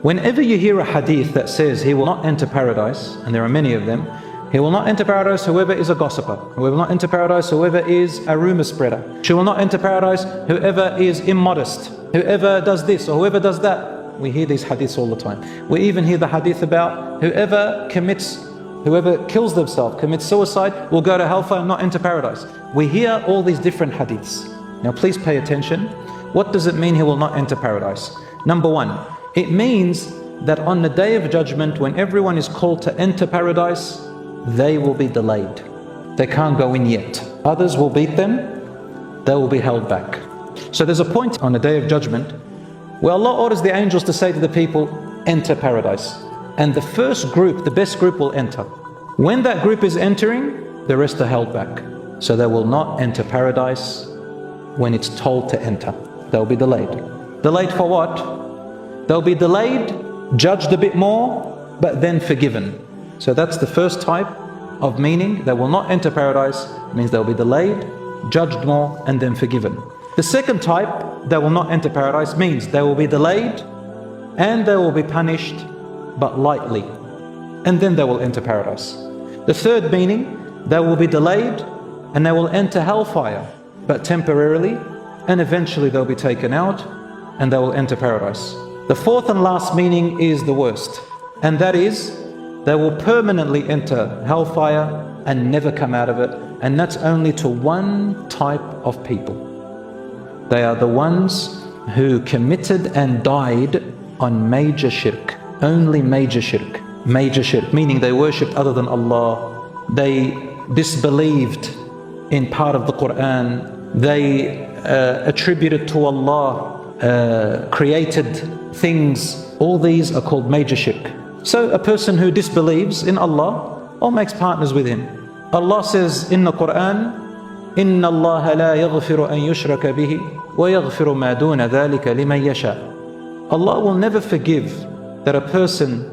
Whenever you hear a hadith that says he will not enter paradise, and there are many of them, he will not enter paradise whoever is a gossiper. He will not enter paradise whoever is a rumor spreader. She will not enter paradise whoever is immodest, whoever does this or whoever does that. We hear these hadiths all the time. We even hear the hadith about whoever kills themselves, commits suicide, will go to hellfire and not enter paradise. We hear all these different hadiths. Now please pay attention. What does it mean he will not enter paradise? Number one, it means that on the day of judgment, when everyone is called to enter paradise, they will be delayed. They can't go in yet. Others will beat them, they will be held back. So there's a point on the day of judgment where Allah orders the angels to say to the people, enter paradise. And the first group, the best group, will enter. When that group is entering, the rest are held back. So they will not enter paradise when it's told to enter. They'll be delayed. Delayed for what? They'll be delayed, judged a bit more, but then forgiven. So that's the first type of meaning. They will not enter paradise. It means they'll be delayed, judged more, and then forgiven. The second type, they will not enter paradise, means they will be delayed and they will be punished, but lightly. And then they will enter paradise. The third meaning, they will be delayed and they will enter hellfire, but temporarily, and eventually they'll be taken out and they will enter paradise. The fourth and last meaning is the worst, and that is they will permanently enter hellfire and never come out of it, and that's only to one type of people. They are the ones who committed and died on major shirk, only major shirk. Major shirk, meaning they worshipped other than Allah, they disbelieved in part of the Quran, they attributed to Allah created things. All these are called major shirk. So a person who disbelieves in Allah or makes partners with Him. Allah says in the Quran, إِنَّ اللَّهَ لَا يَغْفِرُ أَن يُشْرَكَ بِهِ وَيَغْفِرُ مَا دُونَ ذَلِكَ لِمَن يَشَاءُ. Allah will never forgive that a person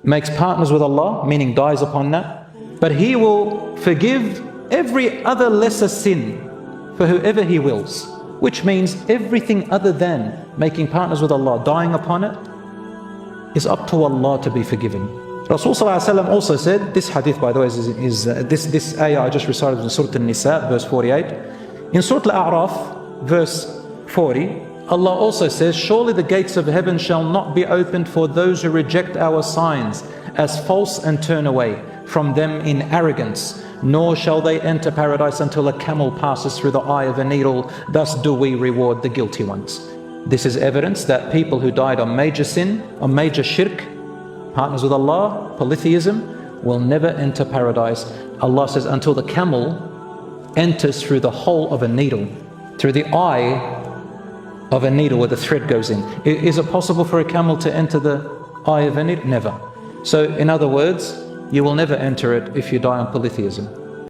makes partners with Allah, meaning dies upon that, but He will forgive every other lesser sin for whoever He wills. Which means everything other than making partners with Allah, dying upon it, is up to Allah to be forgiven. Rasul ﷺ also said, this hadith by the way is this ayah I just recited in Surah An-Nisa, verse 48. In Surah Al-A'raf, verse 40, Allah also says, surely the gates of heaven shall not be opened for those who reject our signs as false and turn away from them in arrogance, nor shall they enter paradise until a camel passes through the eye of a needle. Thus do we reward the guilty ones. This is evidence that people who died on major sin, on major shirk, partners with Allah, polytheism, will never enter paradise. Allah says until the camel enters through the hole of a needle, through the eye of a needle where the thread goes in. Is it possible for a camel to enter the eye of a needle? Never. So in other words, you will never enter it if you die on polytheism.